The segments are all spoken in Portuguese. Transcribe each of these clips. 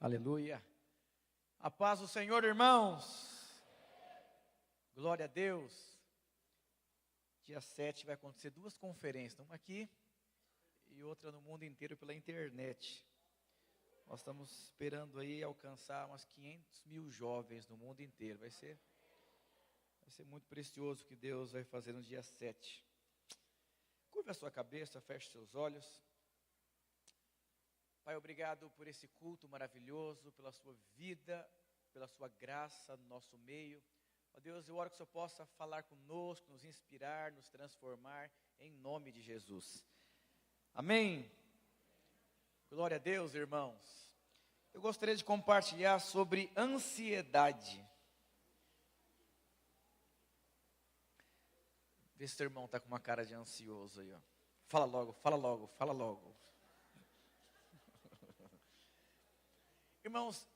Aleluia. A paz do Senhor, irmãos. Glória a Deus. Dia 7 vai acontecer duas conferências, uma aqui e outra no mundo inteiro pela internet. Nós estamos esperando aí alcançar umas 500 mil jovens no mundo inteiro. Vai ser muito precioso o que Deus vai fazer no dia 7. Curva a sua cabeça, feche seus olhos. Pai, obrigado por esse culto maravilhoso, pela sua vida, pela sua graça no nosso meio. Ó Deus, eu oro que o Senhor possa falar conosco, nos inspirar, nos transformar, em nome de Jesus. Amém? Glória a Deus, irmãos. Eu gostaria de compartilhar sobre ansiedade. Vê se seu irmão está com uma cara de ansioso aí, ó. Fala logo, fala logo, fala logo. Irmãos,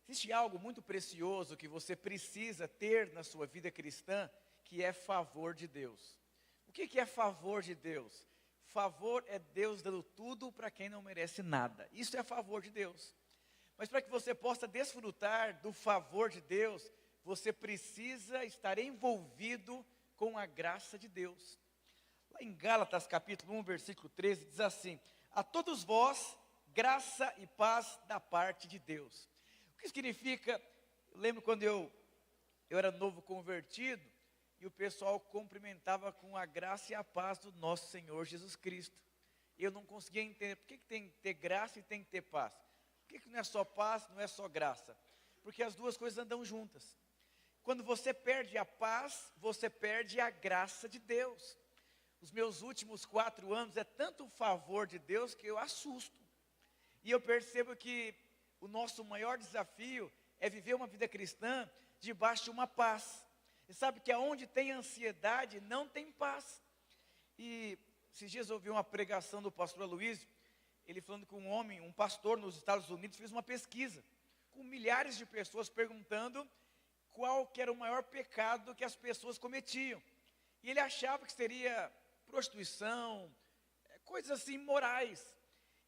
existe algo muito precioso que você precisa ter na sua vida cristã, que é favor de Deus. O que é favor de Deus? Favor é Deus dando tudo para quem não merece nada. Isso é favor de Deus. Mas para que você possa desfrutar do favor de Deus, você precisa estar envolvido com a graça de Deus. Lá em Gálatas capítulo 1, versículo 13, diz assim: a todos vós, graça e paz da parte de Deus. O que significa? Eu lembro quando eu era novo convertido, e o pessoal cumprimentava com a graça e a paz do nosso Senhor Jesus Cristo. Eu não conseguia entender, por que tem que ter graça e tem que ter paz? Por que não é só paz, não é só graça? Porque as duas coisas andam juntas. Quando você perde a paz, você perde a graça de Deus. Os meus últimos 4 anos é tanto o favor de Deus que eu assusto. E eu percebo que o nosso maior desafio é viver uma vida cristã debaixo de uma paz. E sabe que aonde tem ansiedade, não tem paz. E esses dias eu ouvi uma pregação do pastor Aloysio, ele falando que um pastor nos Estados Unidos fez uma pesquisa, com milhares de pessoas perguntando qual que era o maior pecado que as pessoas cometiam. E ele achava que seria prostituição, coisas assim imorais.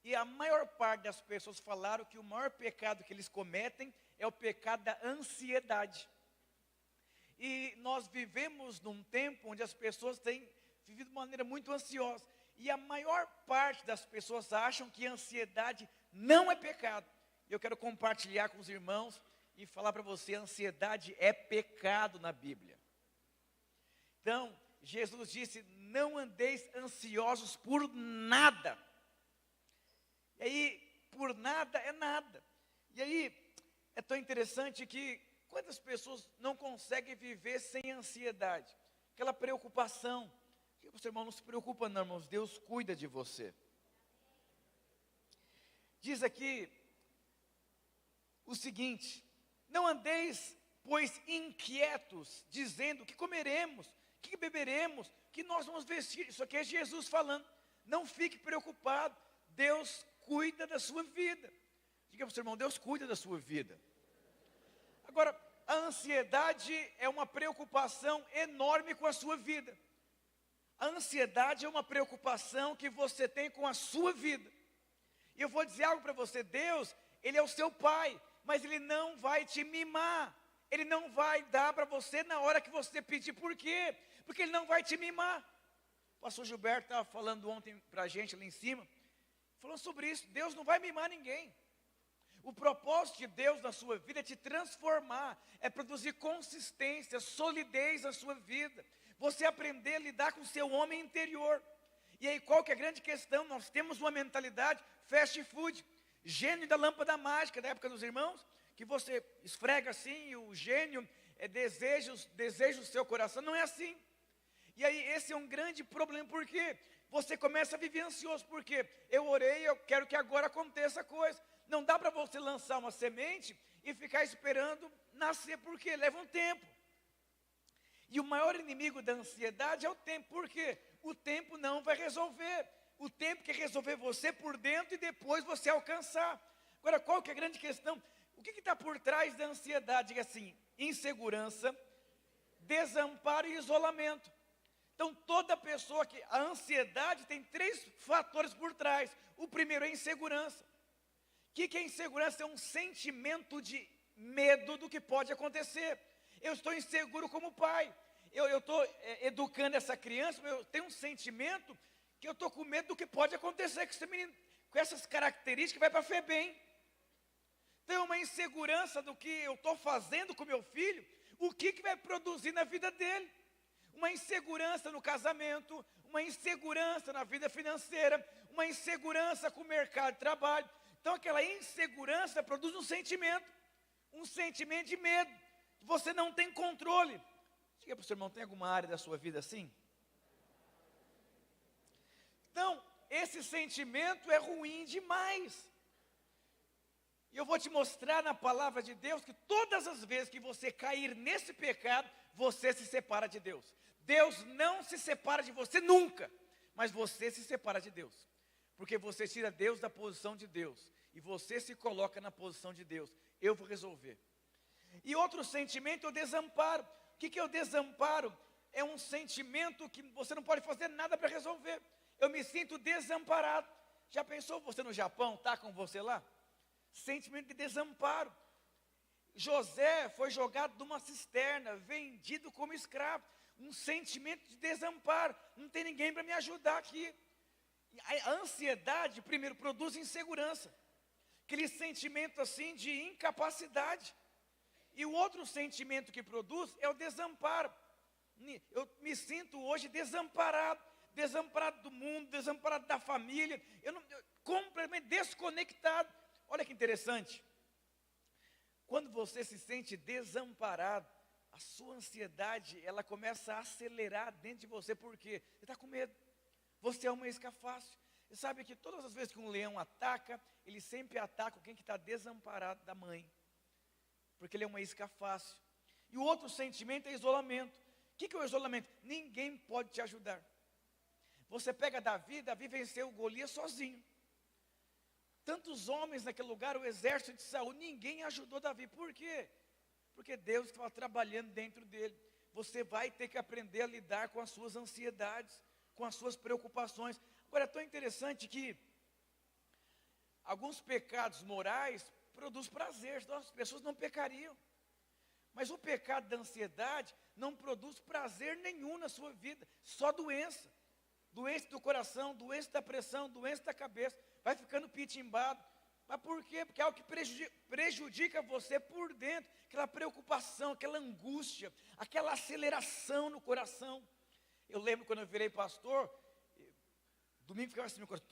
E a maior parte das pessoas falaram que o maior pecado que eles cometem é o pecado da ansiedade. E nós vivemos num tempo onde as pessoas têm vivido de maneira muito ansiosa. E a maior parte das pessoas acham que a ansiedade não é pecado. Eu quero compartilhar com os irmãos e falar para você, a ansiedade é pecado na Bíblia. Então, Jesus disse, não andeis ansiosos por nada. E aí, por nada é nada. E aí, é tão interessante que quantas pessoas não conseguem viver sem ansiedade? Aquela preocupação. O seu irmão não se preocupa não, irmãos, Deus cuida de você. Diz aqui o seguinte: não andeis, pois, inquietos, dizendo o que comeremos, o que beberemos, que nós vamos vestir. Isso aqui é Jesus falando. Não fique preocupado, Deus cuida da sua vida. Diga para o seu irmão, Deus cuida da sua vida. Agora, a ansiedade é uma preocupação enorme com a sua vida. A ansiedade é uma preocupação que você tem com a sua vida. E eu vou dizer algo para você, Deus, Ele é o seu pai, mas Ele não vai te mimar. Ele não vai dar para você na hora que você pedir. Por quê? Porque Ele não vai te mimar. O pastor Gilberto estava falando ontem para a gente lá em cima, falando sobre isso. Deus não vai mimar ninguém. O propósito de Deus na sua vida é te transformar, é produzir consistência, solidez na sua vida. Você aprender a lidar com o seu homem interior. E aí qual que é a grande questão? Nós temos uma mentalidade fast food, gênio da lâmpada mágica da época dos irmãos, que você esfrega assim e o gênio deseja o seu coração. Não é assim. E aí esse é um grande problema, por quê? Você começa a viver ansioso, porque eu orei, eu quero que agora aconteça a coisa. Não dá para você lançar uma semente e ficar esperando nascer, porque leva um tempo. E o maior inimigo da ansiedade é o tempo, porque o tempo não vai resolver. O tempo quer resolver você por dentro e depois você alcançar. Agora, qual que é a grande questão? O que está por trás da ansiedade? É assim, insegurança, desamparo e isolamento. Então, toda pessoa que... A ansiedade tem 3 fatores por trás. O primeiro é a insegurança. que é insegurança? É um sentimento de medo do que pode acontecer. Eu estou inseguro como pai. Eu estou educando essa criança, eu tenho um sentimento que eu estou com medo do que pode acontecer com esse menino, com essas características, vai para a FEBEM. Então, uma insegurança do que eu estou fazendo com meu filho, o que vai produzir na vida dele. Uma insegurança no casamento, uma insegurança na vida financeira, uma insegurança com o mercado de trabalho. Então, aquela insegurança produz um sentimento de medo. Você não tem controle. Diga para o seu irmão, tem alguma área da sua vida assim? Então, esse sentimento é ruim demais. E eu vou te mostrar na palavra de Deus que todas as vezes que você cair nesse pecado, você se separa de Deus. Deus não se separa de você nunca, mas você se separa de Deus. Porque você tira Deus da posição de Deus e você se coloca na posição de Deus. Eu vou resolver. E outro sentimento é o desamparo. O que é o desamparo? É um sentimento que você não pode fazer nada para resolver. Eu me sinto desamparado. Já pensou você no Japão, está com você lá? Sentimento de desamparo. José foi jogado de uma cisterna, vendido como escravo. Um sentimento de desamparo. Não tem ninguém para me ajudar aqui. A ansiedade, primeiro, produz insegurança. Aquele sentimento assim de incapacidade. E o outro sentimento que produz é o desamparo. Eu me sinto hoje desamparado. Desamparado do mundo, desamparado da família. Completamente desconectado. Olha que interessante. Quando você se sente desamparado, a sua ansiedade, ela começa a acelerar dentro de você. Por quê? Você está com medo. Você é uma isca fácil. Você sabe que todas as vezes que um leão ataca, ele sempre ataca quem que está desamparado da mãe. Porque ele é uma isca fácil. E o outro sentimento é isolamento. O que é o isolamento? Ninguém pode te ajudar. Você pega Davi venceu Golias sozinho. Tantos homens naquele lugar, o exército de Saul, ninguém ajudou Davi. Por quê? Porque Deus estava trabalhando dentro dele. Você vai ter que aprender a lidar com as suas ansiedades, com as suas preocupações. Agora, é tão interessante que alguns pecados morais produzem prazer, então as pessoas não pecariam. Mas o pecado da ansiedade não produz prazer nenhum na sua vida, só doença. Doença do coração, doença da pressão, doença da cabeça, vai ficando pitimbado. Mas por quê? Porque é algo que prejudica você por dentro, aquela preocupação, aquela angústia, aquela aceleração no coração. Eu lembro quando eu virei pastor, domingo ficava assim, meu coração,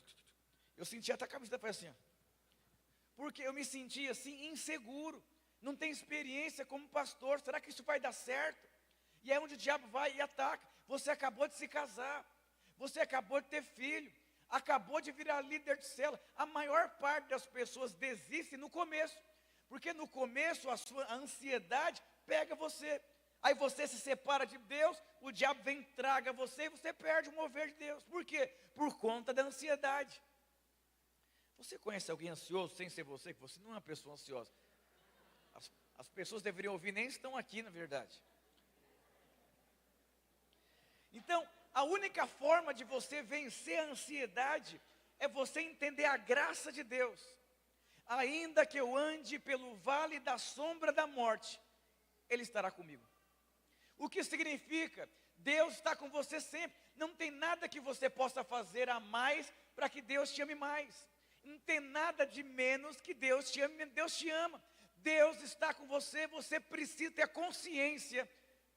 eu sentia até a cabeça assim, ó. Porque eu me sentia assim, inseguro, não tenho experiência como pastor, será que isso vai dar certo? E é onde o diabo vai e ataca. Você acabou de se casar, você acabou de ter filho, acabou de virar líder de célula. A maior parte das pessoas desiste no começo, porque no começo a sua ansiedade pega você. Aí você se separa de Deus, o diabo vem, traga você e você perde o mover de Deus. Por quê? Por conta da ansiedade. Você conhece alguém ansioso sem ser você? Que você não é uma pessoa ansiosa. As pessoas deveriam ouvir, nem estão aqui na verdade. Então, a única forma de você vencer a ansiedade é você entender a graça de Deus. Ainda que eu ande pelo vale da sombra da morte, Ele estará comigo. O que significa? Deus está com você sempre. Não tem nada que você possa fazer a mais para que Deus te ame mais. Não tem nada de menos que Deus te ame. Deus te ama. Deus está com você. Você precisa ter a consciência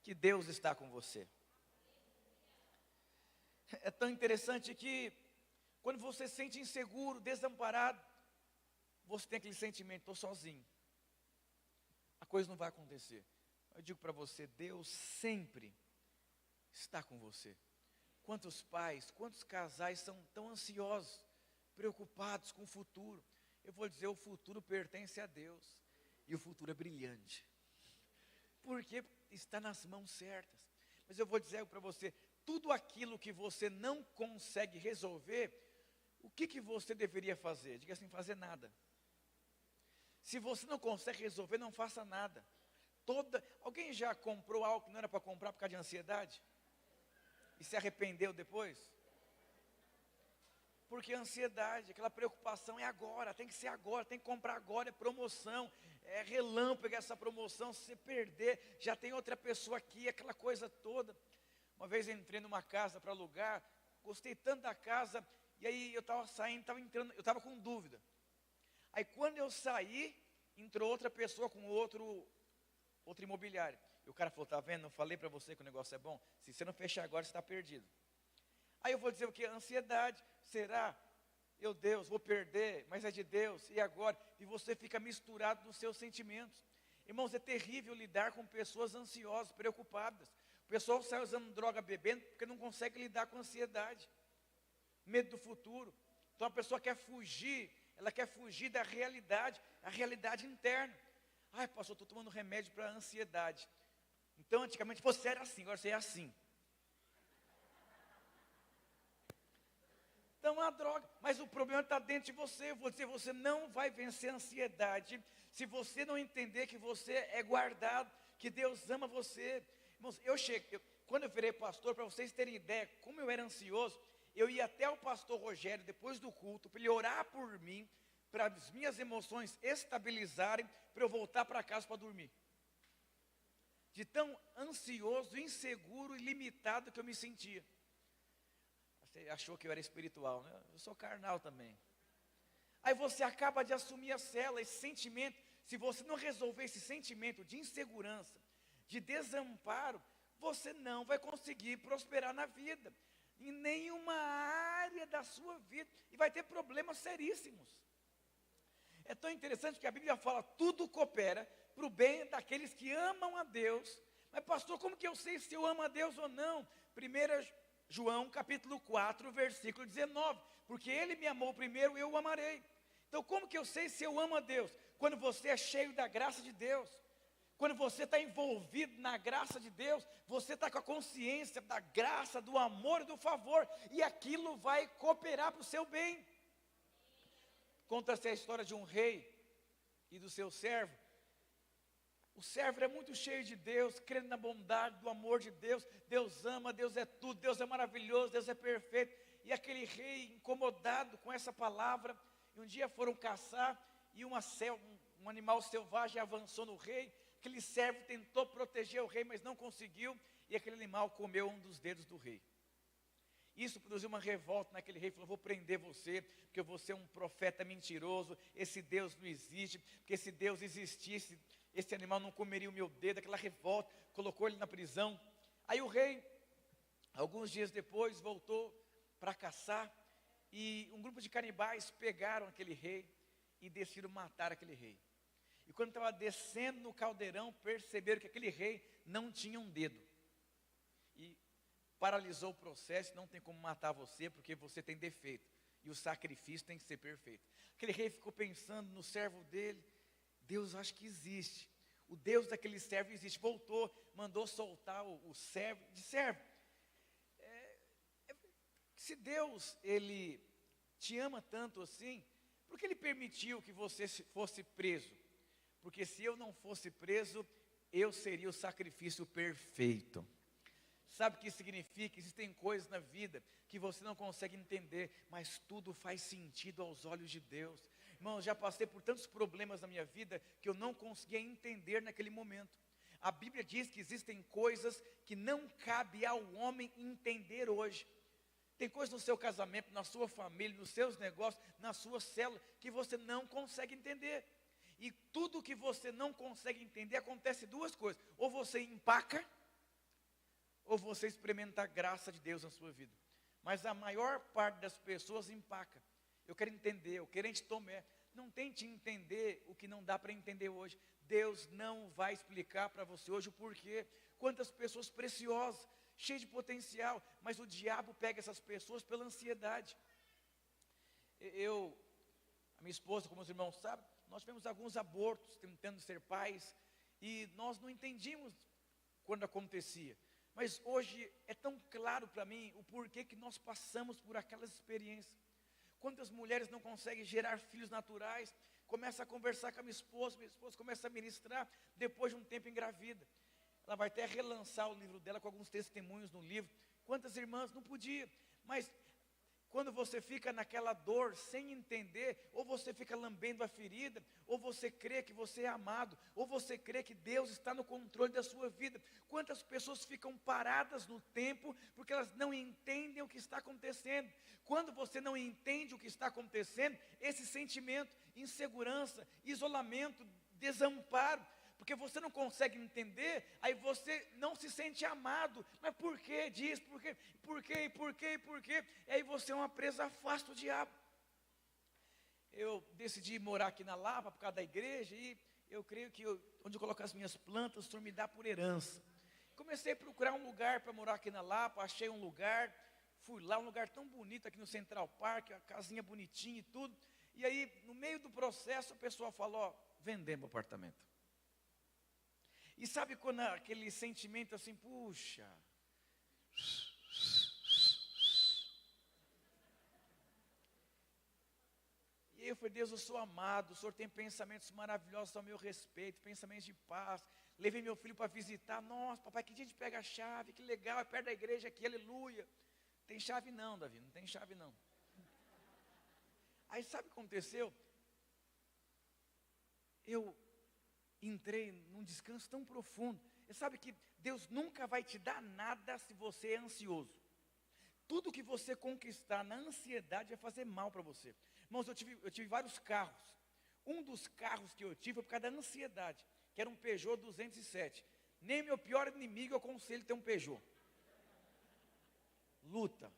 que Deus está com você. É tão interessante que quando você se sente inseguro, desamparado, você tem aquele sentimento, estou sozinho. A coisa não vai acontecer. Eu digo para você, Deus sempre está com você. Quantos pais, quantos casais são tão ansiosos, preocupados com o futuro. Eu vou dizer, o futuro pertence a Deus. E o futuro é brilhante. Porque está nas mãos certas. Mas eu vou dizer para você, tudo aquilo que você não consegue resolver, o que você deveria fazer? Diga assim, fazer nada. Se você não consegue resolver, não faça nada. Alguém já comprou algo que não era para comprar por causa de ansiedade? E se arrependeu depois? Porque a ansiedade, aquela preocupação é agora, tem que ser agora, tem que comprar agora, é promoção, é relâmpago essa promoção, se você perder, já tem outra pessoa aqui, aquela coisa toda. Uma vez eu entrei numa casa para alugar, gostei tanto da casa, e aí eu estava saindo, estava entrando, eu estava com dúvida. Aí quando eu saí, entrou outra pessoa com outro imobiliário. E o cara falou, tá vendo, não falei para você que o negócio é bom? Se você não fechar agora, você está perdido. Aí eu vou dizer o que? Ansiedade, será? Meu Deus, vou perder, mas é de Deus, e agora? E você fica misturado nos seus sentimentos. Irmãos, é terrível lidar com pessoas ansiosas, preocupadas. O pessoal sai usando droga, bebendo, porque não consegue lidar com ansiedade. Medo do futuro. Então a pessoa quer fugir, ela quer fugir da realidade, a realidade interna. Ai, pastor, estou tomando remédio para ansiedade. Então antigamente você era assim, agora você é assim. Então a droga, mas o problema está dentro de você. Eu vou dizer, você não vai vencer a ansiedade se você não entender que você é guardado, que Deus ama você. Irmãos, quando eu virei pastor, para vocês terem ideia, como eu era ansioso, eu ia até o pastor Rogério, depois do culto, para ele orar por mim, para as minhas emoções estabilizarem, para eu voltar para casa para dormir. De tão ansioso, inseguro e limitado que eu me sentia. Você achou que eu era espiritual, né? Eu sou carnal também. Aí você acaba de assumir a cela, esse sentimento. Se você não resolver esse sentimento de insegurança, de desamparo, você não vai conseguir prosperar na vida, em nenhuma área da sua vida, e vai ter problemas seríssimos. É tão interessante que a Bíblia fala, tudo coopera para o bem daqueles que amam a Deus. Mas pastor, como que eu sei se eu amo a Deus ou não? 1 João capítulo 4, versículo 19, porque Ele me amou primeiro, eu o amarei. Então como que eu sei se eu amo a Deus? Quando você é cheio da graça de Deus. Quando você está envolvido na graça de Deus, você está com a consciência da graça, do amor e do favor, e aquilo vai cooperar para o seu bem. Conta-se a história de um rei e do seu servo. O servo é muito cheio de Deus, crendo na bondade, do amor de Deus. Deus ama, Deus é tudo, Deus é maravilhoso, Deus é perfeito. E aquele rei, incomodado com essa palavra, e um dia foram caçar, e um animal selvagem avançou no rei. Aquele servo tentou proteger o rei, mas não conseguiu, e aquele animal comeu um dos dedos do rei. Isso produziu uma revolta naquele rei, falou, vou prender você, porque você é um profeta mentiroso, esse Deus não existe, porque se Deus existisse, esse animal não comeria o meu dedo. Aquela revolta, colocou ele na prisão. Aí o rei, alguns dias depois, voltou para caçar, e um grupo de canibais pegaram aquele rei, e decidiram matar aquele rei. E quando estava descendo no caldeirão, perceberam que aquele rei não tinha um dedo. E paralisou o processo, não tem como matar você, porque você tem defeito. E o sacrifício tem que ser perfeito. Aquele rei ficou pensando no servo dele. Deus acho que existe. O Deus daquele servo existe. Voltou, mandou soltar o servo. De servo, se Deus, Ele te ama tanto assim, por que Ele permitiu que você fosse preso? Porque se eu não fosse preso, eu seria o sacrifício perfeito. Sabe o que significa? Existem coisas na vida que você não consegue entender, mas tudo faz sentido aos olhos de Deus. Irmão, já passei por tantos problemas na minha vida que eu não conseguia entender naquele momento. A Bíblia diz que existem coisas que não cabe ao homem entender hoje. Tem coisas no seu casamento, na sua família, nos seus negócios, na sua célula, que você não consegue entender. E tudo que você não consegue entender, acontece duas coisas. Ou você empaca, ou você experimenta a graça de Deus na sua vida. Mas a maior parte das pessoas empaca. Eu quero entender, o querente Tomé. Não tente entender o que não dá para entender hoje. Deus não vai explicar para você hoje o porquê. Quantas pessoas preciosas, cheias de potencial, mas o diabo pega essas pessoas pela ansiedade. A minha esposa, como os irmãos sabem, nós tivemos alguns abortos, tentando ser pais, e nós não entendíamos quando acontecia. Mas hoje é tão claro para mim o porquê que nós passamos por aquelas experiências. Quantas mulheres não conseguem gerar filhos naturais, começa a conversar com a minha esposa começa a ministrar, depois de um tempo engravida. Ela vai até relançar o livro dela com alguns testemunhos no livro. Quantas irmãs não podiam, mas Quando você fica naquela dor sem entender, ou você fica lambendo a ferida, ou você crê que você é amado, ou você crê que Deus está no controle da sua vida. Quantas pessoas ficam paradas no tempo porque elas não entendem o que está acontecendo? Quando você não entende o que está acontecendo, esse sentimento, insegurança, isolamento, desamparo, porque você não consegue entender, aí você não se sente amado. Mas por quê? Diz, por quê? Por quê? Por quê? Por quê? E aí você é uma presa fácil do diabo. Eu decidi morar aqui na Lapa por causa da igreja, e eu creio que onde eu coloco as minhas plantas, o Senhor me dá por herança. Comecei a procurar um lugar para morar aqui na Lapa, achei um lugar, fui lá, um lugar tão bonito aqui no Central Park, a casinha bonitinha e tudo. E aí, no meio do processo, a pessoa falou, ó, vendemos o apartamento. E sabe quando aquele sentimento assim, puxa. E eu falei, Deus, eu sou amado, o Senhor tem pensamentos maravilhosos ao meu respeito, pensamentos de paz. Levei meu filho para visitar, nossa, papai, que dia a gente pega a chave, que legal, é perto da igreja aqui, aleluia. Tem chave não, Davi, não tem chave não. Aí sabe o que aconteceu? Eu entrei num descanso tão profundo. E sabe que Deus nunca vai te dar nada se você é ansioso. Tudo que você conquistar na ansiedade vai fazer mal para você. Irmãos, eu tive vários carros. Um dos carros que eu tive foi por causa da ansiedade, que era um Peugeot 207. Nem meu pior inimigo eu aconselho ter um Peugeot. Luta.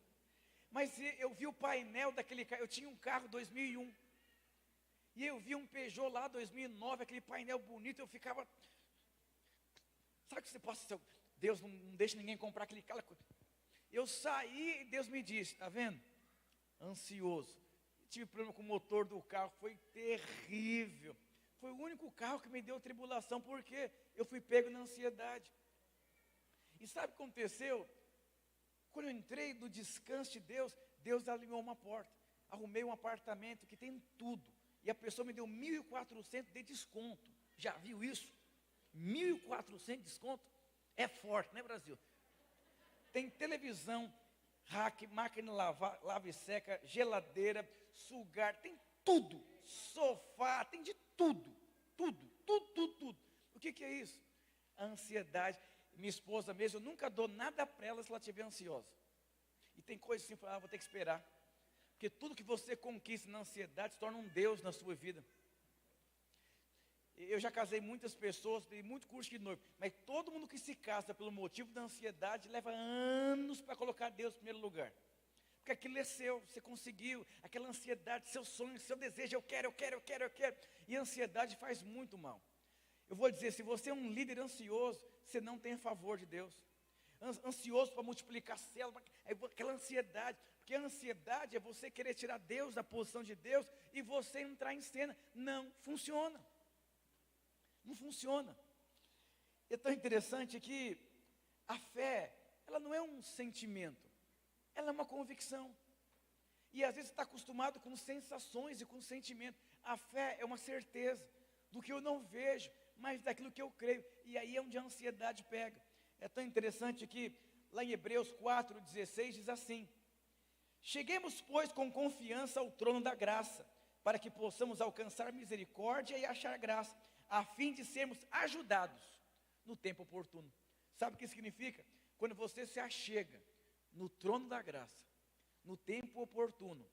Mas eu vi o painel daquele carro, eu tinha um carro 2001. E eu vi um Peugeot lá, 2009, aquele painel bonito, eu ficava... Sabe que você possa... Deus não deixa ninguém comprar aquele carro. Eu saí e Deus me disse, está vendo? Ansioso. Tive problema com o motor do carro, foi terrível. Foi o único carro que me deu tribulação, porque eu fui pego na ansiedade. E sabe o que aconteceu? Quando eu entrei no descanso de Deus, Deus alinhou uma porta. Arrumei um apartamento que tem tudo. E a pessoa me deu 1.400 de desconto. Já viu isso? 1.400 de desconto? É forte, né, Brasil? Tem televisão, rack, máquina lava e seca, geladeira, sugar, tem tudo. Sofá, tem de tudo. Tudo. O que é isso? A ansiedade. Minha esposa mesmo, eu nunca dou nada para ela se ela estiver ansiosa. E tem coisas assim, vou ter que esperar. Porque tudo que você conquista na ansiedade se torna um Deus na sua vida. Eu já casei muitas pessoas, dei muito curso de noivo, mas todo mundo que se casa pelo motivo da ansiedade leva anos para colocar Deus em primeiro lugar. Porque aquilo é seu, você conseguiu, aquela ansiedade, seu sonho, seu desejo, eu quero. E a ansiedade faz muito mal. Eu vou dizer, se você é um líder ansioso, você não tem favor de Deus. Ansioso para multiplicar células, aquela ansiedade. Porque a ansiedade é você querer tirar Deus da posição de Deus e você entrar em cena. Não funciona. Não funciona. É tão interessante que a fé, ela não é um sentimento, ela é uma convicção. E às vezes você está acostumado com sensações e com sentimentos. A fé é uma certeza do que eu não vejo, mas daquilo que eu creio. E aí é onde a ansiedade pega. É tão interessante que lá em Hebreus 4,16 diz assim: cheguemos, pois, com confiança ao trono da graça, para que possamos alcançar misericórdia e achar graça, a fim de sermos ajudados no tempo oportuno. Sabe o que significa? Quando você se achega no trono da graça, no tempo oportuno,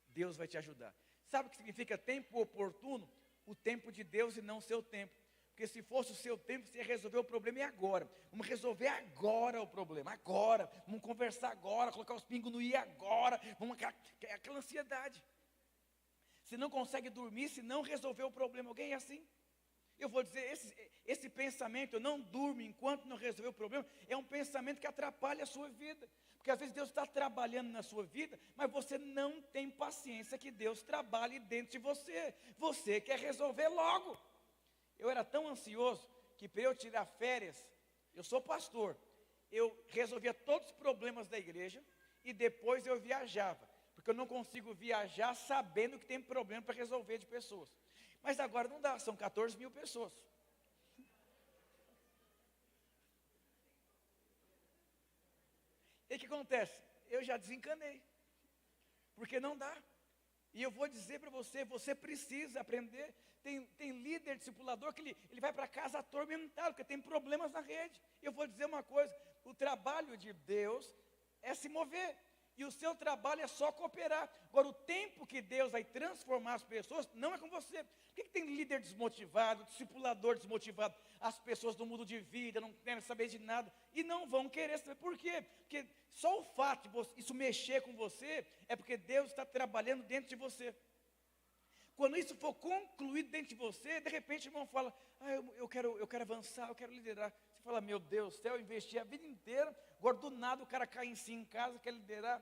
Deus vai te ajudar. Sabe o que significa tempo oportuno? O tempo de Deus e não o seu tempo. Porque se fosse o seu tempo, você ia resolver o problema e agora. Vamos resolver agora o problema, agora. Vamos conversar agora, colocar os pingos no i agora. Aquela ansiedade. Você não consegue dormir se não resolver o problema. Alguém é assim? Eu vou dizer, esse pensamento, eu não durmo enquanto não resolver o problema, é um pensamento que atrapalha a sua vida. Porque às vezes Deus está trabalhando na sua vida, mas você não tem paciência que Deus trabalhe dentro de você. Você quer resolver logo. Eu era tão ansioso que para eu tirar férias, eu sou pastor, eu resolvia todos os problemas da igreja e depois eu viajava. Porque eu não consigo viajar sabendo que tem problema para resolver de pessoas. Mas agora não dá, são 14 mil pessoas. E o que acontece? Eu já desencanei. porque não dá. E eu vou dizer para você, você precisa aprender. Tem líder discipulador que ele vai para casa atormentado, porque tem problemas na rede. Eu vou dizer uma coisa, o trabalho de Deus é se mover. E o seu trabalho é só cooperar. Agora, o tempo que Deus vai transformar as pessoas, não é com você. Por que tem líder desmotivado, discipulador desmotivado? As pessoas do mundo de vida não querem saber de nada e não vão querer saber. Por quê? Porque só o fato de isso mexer com você é porque Deus está trabalhando dentro de você. Quando isso for concluído dentro de você, de repente o irmão fala, eu quero avançar, eu quero liderar. Você fala, meu Deus do céu, eu investi a vida inteira, agora do nada o cara cai em si em casa, quer liderar.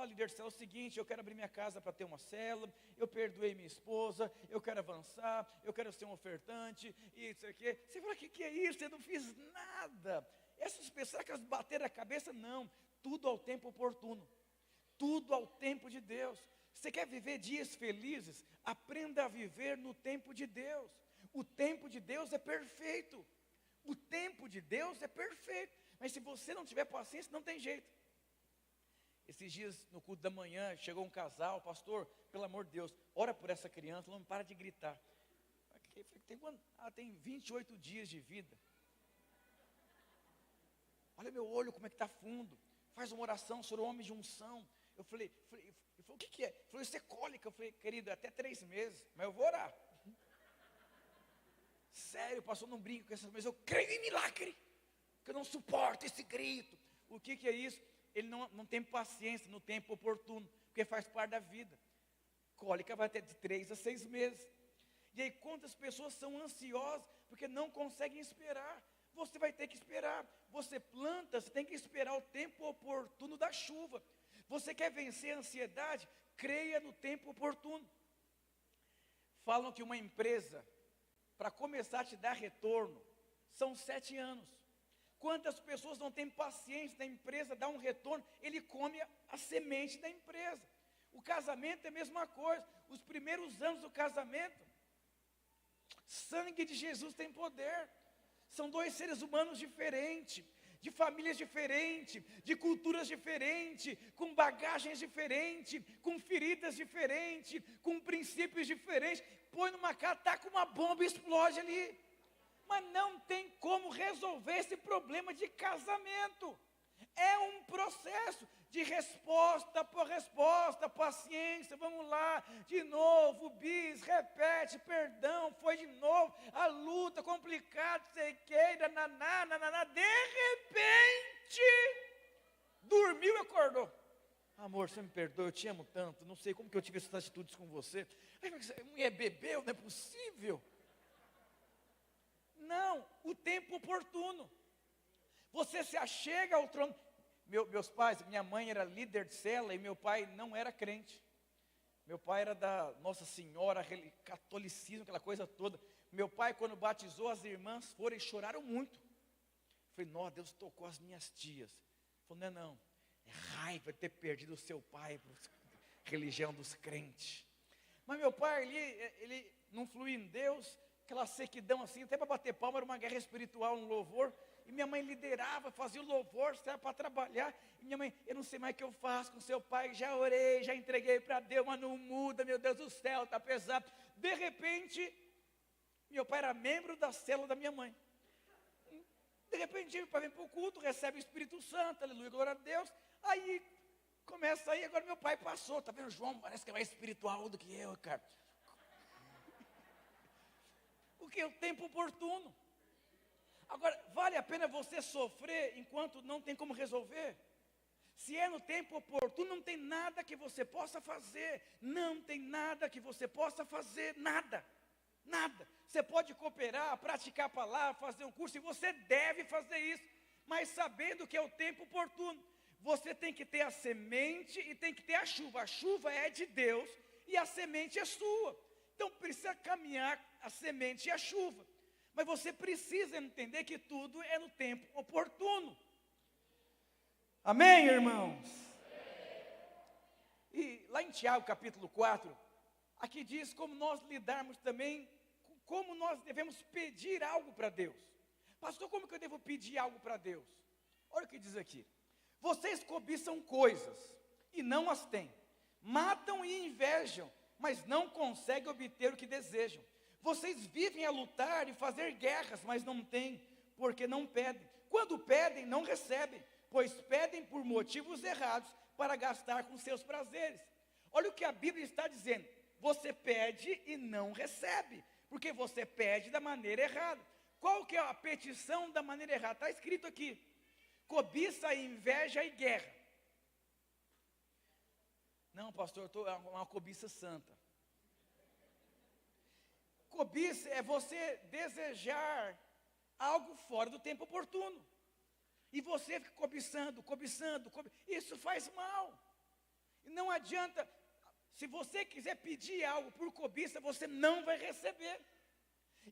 Líder do céu, é o seguinte, eu quero abrir minha casa para ter uma célula, eu perdoei minha esposa, eu quero avançar, eu quero ser um ofertante, e isso aqui. Você fala, que é isso? Eu não fiz nada. Essas pessoas, será que elas bateram a cabeça? Não, tudo ao tempo oportuno, tudo ao tempo de Deus. Você quer viver dias felizes? Aprenda a viver no tempo de Deus. O tempo de Deus é perfeito. O tempo de Deus é perfeito. Mas se você não tiver paciência, não tem jeito. Esses dias, no culto da manhã, chegou um casal, pastor, pelo amor de Deus, ora por essa criança, não para de gritar. Eu falei, tem 28 dias de vida. Olha meu olho, como é que está fundo. Faz uma oração, sou homem de unção. Eu falei, o que é? Ele falou, isso é cólica. Eu falei, querido, até 3 meses, mas eu vou orar. Sério, pastor, não brinco com essas coisas, eu creio em milagre, porque eu não suporto esse grito. O que é isso? Ele não tem paciência no tempo oportuno, porque faz parte da vida. Cólica vai até de 3 a 6 meses. E aí quantas pessoas são ansiosas, porque não conseguem esperar. Você vai ter que esperar. Você planta, você tem que esperar o tempo oportuno da chuva. Você quer vencer a ansiedade? Creia no tempo oportuno. Falam que uma empresa, para começar a te dar retorno, são 7 anos. Quantas pessoas não têm paciência da empresa dar um retorno? Ele come a semente da empresa. O casamento é a mesma coisa. Os primeiros anos do casamento, sangue de Jesus tem poder. São 2 seres humanos diferentes, de famílias diferentes, de culturas diferentes, com bagagens diferentes, com feridas diferentes, com princípios diferentes. Põe numa casa, taca uma bomba e explode ali. Mas não tem como resolver esse problema de casamento. É um processo de resposta por resposta, paciência, vamos lá, de novo, repete, perdão, foi de novo, a luta complicada, sei que, nananá, de repente, dormiu e acordou. Amor, você me perdoa, eu te amo tanto, não sei como que eu tive essas atitudes com você. A mulher bebeu, não é possível. Não, o tempo oportuno. Você se achega ao trono. Meus pais, minha mãe era líder de célula e meu pai não era crente. Meu pai era da Nossa Senhora, catolicismo, aquela coisa toda. Meu pai, quando batizou, as irmãs foram e choraram muito. Eu falei, nossa, Deus tocou as minhas tias. Ele falou, não, é raiva de ter perdido o seu pai para a religião dos crentes. Mas meu pai, ele não fluía em Deus, aquela sequidão assim, até para bater palma, era uma guerra espiritual, um louvor. E minha mãe liderava, fazia o louvor, estava para trabalhar. E minha mãe, eu não sei mais o que eu faço com seu pai, já orei, já entreguei para Deus, mas não muda, meu Deus do céu, está pesado. De repente, meu pai era membro da célula da minha mãe. De repente, meu pai vem para o culto, recebe o Espírito Santo, aleluia, glória a Deus. Aí, começa aí, agora meu pai passou, está vendo, João, parece que é mais espiritual do que eu, cara. Porque é o tempo oportuno. Agora, vale a pena você sofrer enquanto não tem como resolver? Se é no tempo oportuno, não tem nada que você possa fazer. Não tem nada que você possa fazer, nada. Nada. Você pode cooperar, praticar a palavra, fazer um curso, e você deve fazer isso. Mas sabendo que é o tempo oportuno. Você tem que ter a semente e tem que ter a chuva. A chuva é de Deus e a semente é sua. Então precisa caminhar a semente e a chuva. Mas você precisa entender que tudo é no tempo oportuno. Amém, irmãos? E lá em Tiago, capítulo 4, aqui diz como nós lidarmos também, como nós devemos pedir algo para Deus. Pastor, como que eu devo pedir algo para Deus? Olha o que diz aqui. Vocês cobiçam coisas e não as têm. Matam e invejam, mas não conseguem obter o que desejam. Vocês vivem a lutar e fazer guerras, mas não têm, porque não pedem. Quando pedem, não recebem, pois pedem por motivos errados para gastar com seus prazeres. Olha o que a Bíblia está dizendo. Você pede e não recebe, porque você pede da maneira errada. Qual que é a petição da maneira errada? Está escrito aqui: cobiça, inveja e guerra. Não, pastor, é uma cobiça santa. Cobiça é você desejar algo fora do tempo oportuno. E você fica cobiçando. Isso faz mal. E não adianta, se você quiser pedir algo por cobiça, você não vai receber.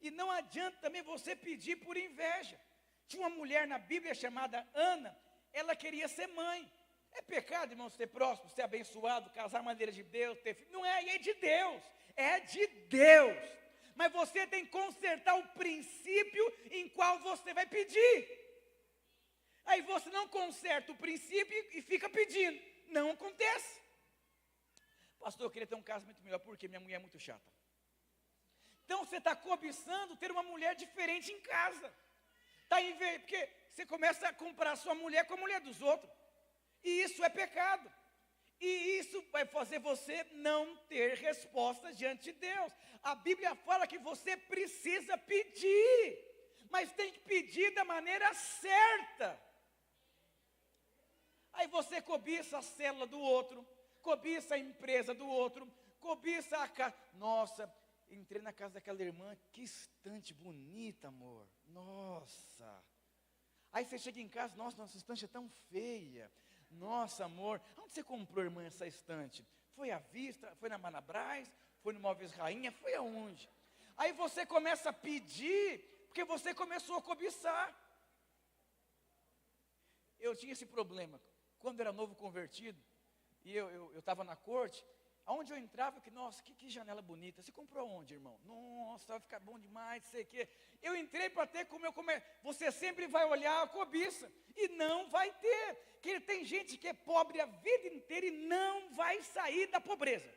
E não adianta também você pedir por inveja. Tinha uma mulher na Bíblia chamada Ana, ela queria ser mãe. É pecado, irmão, ser próximo, ser abençoado, casar à maneira de Deus, ter filho. Não é, é de Deus. É de Deus. Mas você tem que consertar o princípio em qual você vai pedir. Aí você não conserta o princípio e fica pedindo. Não acontece. Pastor, eu queria ter um casamento melhor, porque minha mulher é muito chata. Então você está cobiçando ter uma mulher diferente em casa. Porque você começa a comparar sua mulher com a mulher dos outros. E isso é pecado. E isso vai fazer você não ter respostas diante de Deus. A Bíblia fala que você precisa pedir, mas tem que pedir da maneira certa. Aí você cobiça a célula do outro, cobiça a empresa do outro, cobiça a casa. Nossa, entrei na casa daquela irmã, que estante bonita, amor. Nossa. Aí você chega em casa, nossa estante é tão feia. Nossa, amor, onde você comprou, irmã, essa estante? Foi à vista? Foi na Manabras? Foi no Móveis Rainha? Foi aonde? Aí você começa a pedir, porque você começou a cobiçar. Eu tinha esse problema. Quando eu era novo convertido, e eu estava na corte, aonde eu entrava, nossa, que janela bonita. Você comprou onde, irmão? Nossa, vai ficar bom demais, sei o quê. Eu entrei para ter como eu comer. Você sempre vai olhar a cobiça, e não vai ter. Que tem gente que é pobre a vida inteira e não vai sair da pobreza.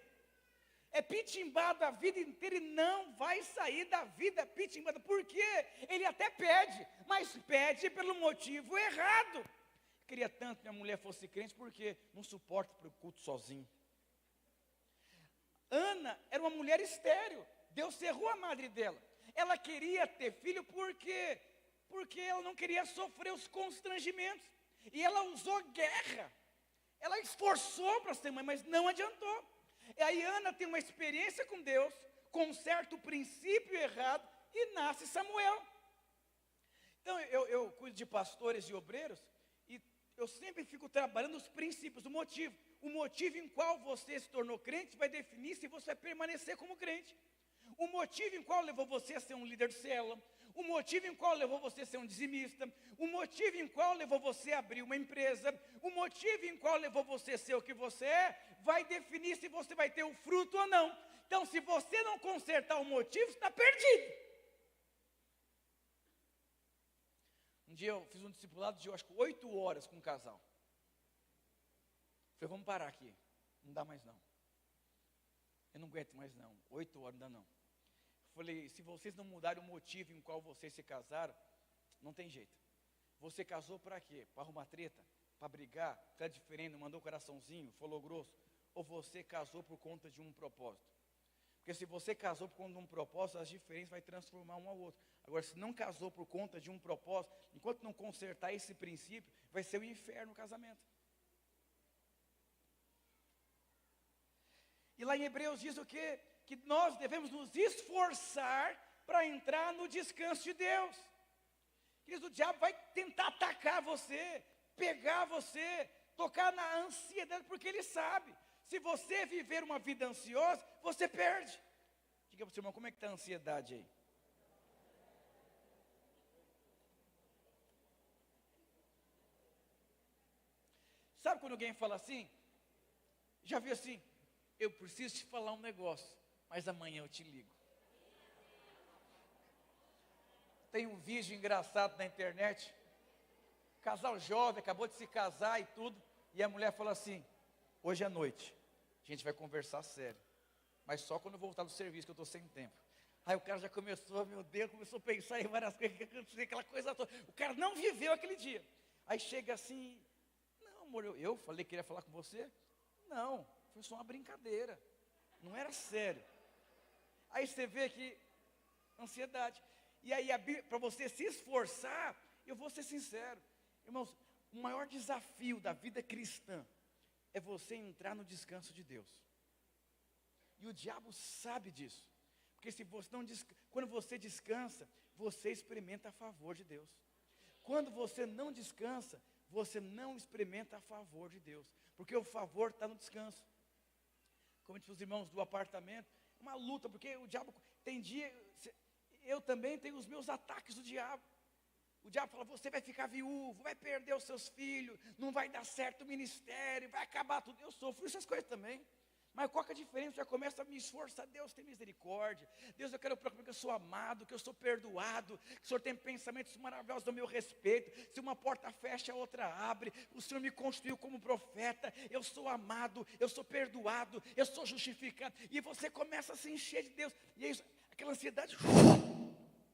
É pitimbado a vida inteira e não vai sair da vida pitimbada. Por quê? Ele até pede, mas pede pelo motivo errado. Queria tanto que minha mulher fosse crente, porque não suporta para o culto sozinho. Ana era uma mulher estéril. Deus cerrou a madre dela. Ela queria ter filho porque ela não queria sofrer os constrangimentos. E ela usou guerra. Ela esforçou para ser mãe, mas não adiantou. E aí Ana tem uma experiência com Deus, conserta o princípio errado e nasce Samuel. Então eu cuido de pastores e obreiros, e eu sempre fico trabalhando os princípios, o motivo. O motivo em qual você se tornou crente vai definir se você vai permanecer como crente. O motivo em qual levou você a ser um líder de célula. O motivo em qual levou você a ser um dizimista. O motivo em qual levou você a abrir uma empresa. O motivo em qual levou você a ser o que você é, vai definir se você vai ter o fruto ou não. Então, se você não consertar o motivo, você está perdido. Um dia eu fiz um discipulado de, eu acho que 8 horas com um casal. Falei, vamos parar aqui, não dá mais não. Eu não aguento mais não, 8 horas não dá não. Falei, se vocês não mudarem o motivo em qual vocês se casaram, não tem jeito. Você casou para quê? Para arrumar treta? Para brigar? Ficar diferente, mandou coraçãozinho, falou grosso? Ou você casou por conta de um propósito? Porque se você casou por conta de um propósito, as diferenças vai transformar um ao outro. Agora, se não casou por conta de um propósito, enquanto não consertar esse princípio, vai ser o inferno o casamento. E lá em Hebreus diz o quê? Que nós devemos nos esforçar para entrar no descanso de Deus. Queridos, o diabo vai tentar atacar você, pegar você, tocar na ansiedade, porque ele sabe. Se você viver uma vida ansiosa, você perde. Diga para o seu irmão, como é que está a ansiedade aí? Sabe quando alguém fala assim? Já viu assim? Eu preciso te falar um negócio, mas amanhã eu te ligo. Tem um vídeo engraçado na internet. Casal jovem, acabou de se casar e tudo. E a mulher falou assim, hoje à noite, A gente vai conversar sério. Mas só quando eu voltar do serviço, que eu estou sem tempo. Aí o cara já começou, meu Deus, começou a pensar em várias coisas, aquela coisa toda. O cara não viveu aquele dia. Aí chega assim, não, amor, eu falei que queria falar com você. Não, foi só uma brincadeira. Não era sério. Aí você vê que, ansiedade. E aí, para você se esforçar, eu vou ser sincero. Irmãos, o maior desafio da vida cristã é você entrar no descanso de Deus. E o diabo sabe disso. Porque se você não quando você descansa, você experimenta a favor de Deus. Quando você não descansa, você não experimenta a favor de Deus. Porque o favor está no descanso. Como disse os irmãos do apartamento, uma luta, porque o diabo, tem dia, eu também tenho os meus ataques do diabo. O diabo fala, você vai ficar viúvo, vai perder os seus filhos, não vai dar certo o ministério, vai acabar tudo. Eu sofro essas coisas também. Mas qual que é a diferença? Eu já começo a me esforçar. Deus tem misericórdia. Deus, eu quero proclamar que eu sou amado, que eu sou perdoado, que o Senhor tem pensamentos maravilhosos do meu respeito. Se uma porta fecha, a outra abre. O Senhor me constituiu como profeta. Eu sou amado, eu sou perdoado, eu sou justificado. E você começa a se encher de Deus. E aí, aquela ansiedade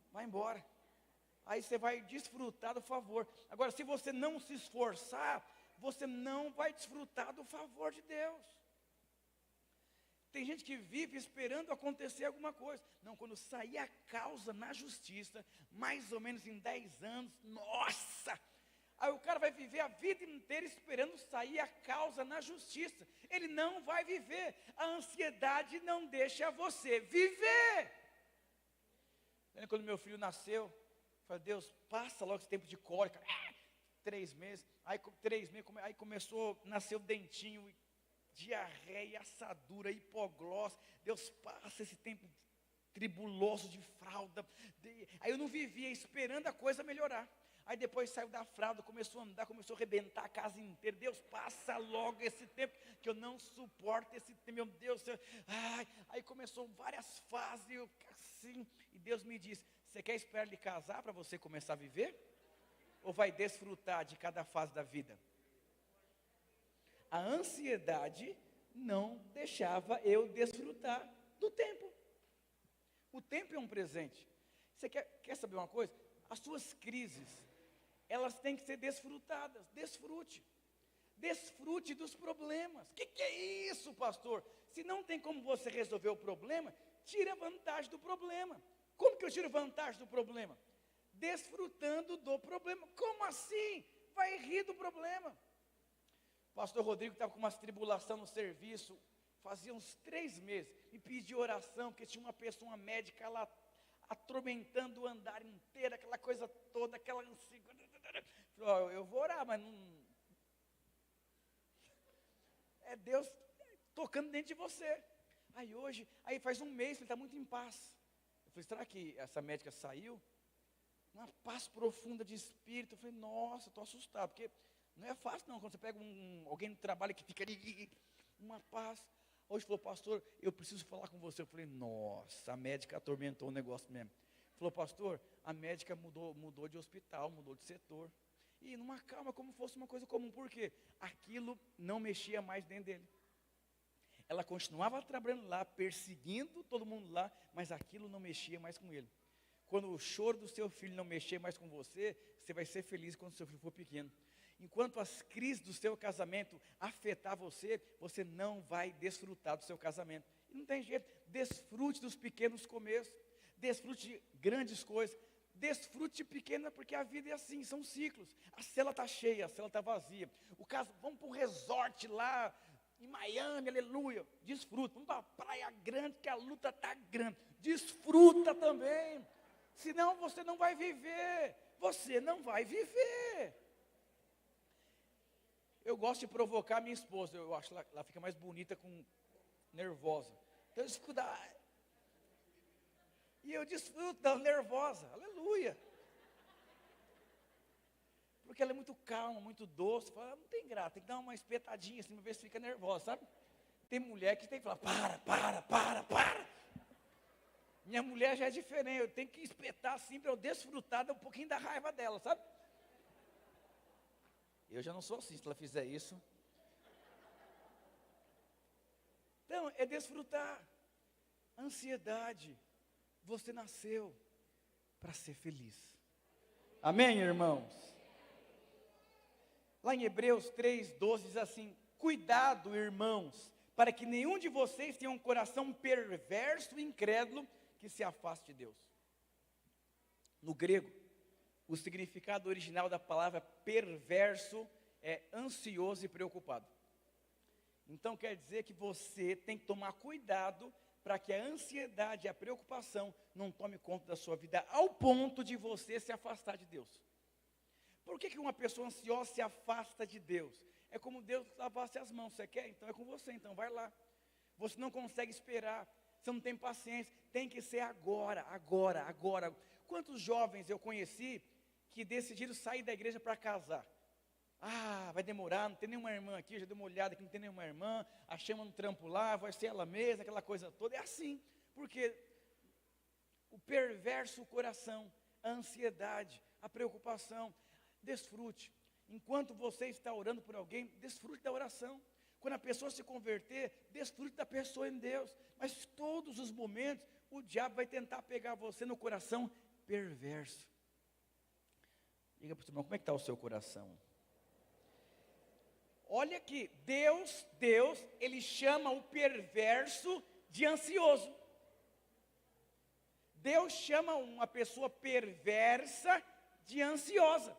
vai embora. Aí você vai desfrutar do favor. Agora, se você não se esforçar, você não vai desfrutar do favor de Deus. Tem gente que vive esperando acontecer alguma coisa. Não, quando sair a causa na justiça, mais ou menos em 10 anos, nossa! Aí o cara vai viver a vida inteira esperando sair a causa na justiça. Ele não vai viver. A ansiedade não deixa você viver. Quando meu filho nasceu, eu falei, Deus, passa logo esse tempo de cólica. 3 meses. Aí 3 meses, aí começou, nasceu dentinho, diarreia, assadura, hipoglose. Deus, passa esse tempo tribuloso de fralda. Aí eu não vivia esperando a coisa melhorar. Aí depois saiu da fralda, começou a andar, começou a arrebentar a casa inteira. Deus, passa logo esse tempo, que eu não suporto esse tempo, meu Deus. Aí começou várias fases, eu assim, e Deus me disse, você quer esperar ele casar para você começar a viver? Ou vai desfrutar de cada fase da vida? A ansiedade não deixava eu desfrutar do tempo. O tempo é um presente. Você quer saber uma coisa? As suas crises, elas têm que ser desfrutadas. Desfrute. Desfrute dos problemas. O que é isso, pastor? Se não tem como você resolver o problema, tire a vantagem do problema. Como que eu tiro vantagem do problema? Desfrutando do problema. Como assim? Vai rir do problema. O pastor Rodrigo estava com uma tribulação no serviço, fazia uns 3 meses, me pediu oração, porque tinha uma pessoa, uma médica lá, atormentando o andar inteiro, aquela coisa toda, aquela ansiedade. Falei, eu vou orar, mas não... É Deus tocando dentro de você. Aí faz 1 mês, ele está muito em paz. Eu falei, será que essa médica saiu? Uma paz profunda de espírito. Eu falei, nossa, estou assustado, porque não é fácil não, quando você pega alguém no trabalho que fica ali, uma paz. Hoje falou, pastor, eu preciso falar com você. Eu falei, nossa, a médica atormentou o negócio mesmo. Falou, pastor, a médica mudou de hospital, mudou de setor. E numa calma, como fosse uma coisa comum. Por quê? Aquilo não mexia mais dentro dele. Ela continuava trabalhando lá, perseguindo todo mundo lá, mas aquilo não mexia mais com ele. Quando o choro do seu filho não mexer mais com você, você vai ser feliz quando o seu filho for pequeno. Enquanto as crises do seu casamento afetar você, você não vai desfrutar do seu casamento. E não tem jeito, desfrute dos pequenos começos, desfrute de grandes coisas, desfrute de pequena, porque a vida é assim, são ciclos. A cela está cheia, a cela está vazia. Vamos para um resort lá em Miami, aleluia, desfruta. Vamos para a praia grande, que a luta está grande, desfruta também. Senão você não vai viver, você não vai viver. Eu gosto de provocar minha esposa, eu acho que ela fica mais bonita nervosa. Então eu escuto, e eu desfruto dela nervosa, aleluia. Porque ela é muito calma, muito doce, fala, não tem graça, tem que dar uma espetadinha assim, para ver se fica nervosa, sabe? Tem mulher que tem que falar, para. Minha mulher já é diferente, eu tenho que espetar assim para eu desfrutar um pouquinho da raiva dela, sabe? Eu já não sou assim, se ela fizer isso. Então, é desfrutar. Ansiedade, você nasceu para ser feliz. Amém, irmãos? Lá em Hebreus 3:12 diz assim: cuidado, irmãos, para que nenhum de vocês tenha um coração perverso e incrédulo que se afaste de Deus. No grego, o significado original da palavra perverso é ansioso e preocupado. Então quer dizer que você tem que tomar cuidado para que a ansiedade e a preocupação não tome conta da sua vida ao ponto de você se afastar de Deus. Por que uma pessoa ansiosa se afasta de Deus? É como Deus lavasse as mãos. Você quer? Então é com você, então vai lá. Você não consegue esperar, você não tem paciência, tem que ser agora, agora, agora. Quantos jovens eu conheci que decidiram sair da igreja para casar? Ah, vai demorar, não tem nenhuma irmã aqui, já dei uma olhada aqui, não tem nenhuma irmã, a chama no trampo lá, vai ser ela mesma, aquela coisa toda. É assim, porque o perverso coração, a ansiedade, a preocupação, desfrute. Enquanto você está orando por alguém, desfrute da oração. Quando a pessoa se converter, desfrute da pessoa em Deus. Mas todos os momentos, o diabo vai tentar pegar você no coração perverso. Diga para o seu irmão, como é que está o seu coração? Olha que Deus, Ele chama o perverso de ansioso. Deus chama uma pessoa perversa de ansiosa.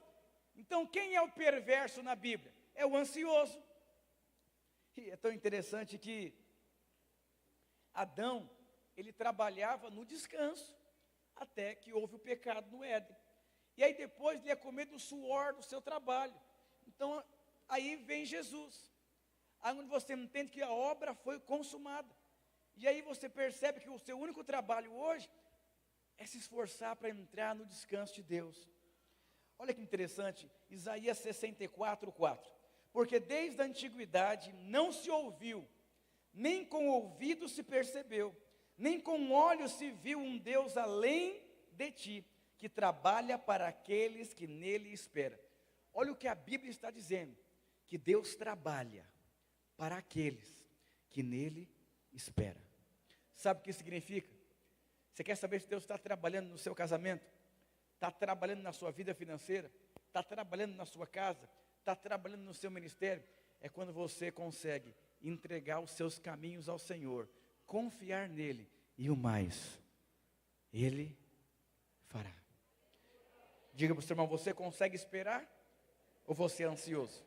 Então, quem é o perverso na Bíblia? É o ansioso. E é tão interessante que Adão, ele trabalhava no descanso, até que houve o pecado no Éden. E aí depois ele ia comer do suor do seu trabalho. Então, aí vem Jesus. Aí onde você entende que a obra foi consumada. E aí você percebe que o seu único trabalho hoje é se esforçar para entrar no descanso de Deus. Olha que interessante, Isaías 64:4. Porque desde a antiguidade não se ouviu, nem com ouvido se percebeu, nem com olhos se viu um Deus além de ti, que trabalha para aqueles que nele esperam. Olha o que a Bíblia está dizendo, que Deus trabalha para aqueles que nele esperam. Sabe o que significa? Você quer saber se Deus está trabalhando no seu casamento? Está trabalhando na sua vida financeira? Está trabalhando na sua casa? Está trabalhando no seu ministério? É quando você consegue entregar os seus caminhos ao Senhor, confiar nele, e o mais, Ele fará. Diga para o seu irmão, você consegue esperar? Ou você é ansioso?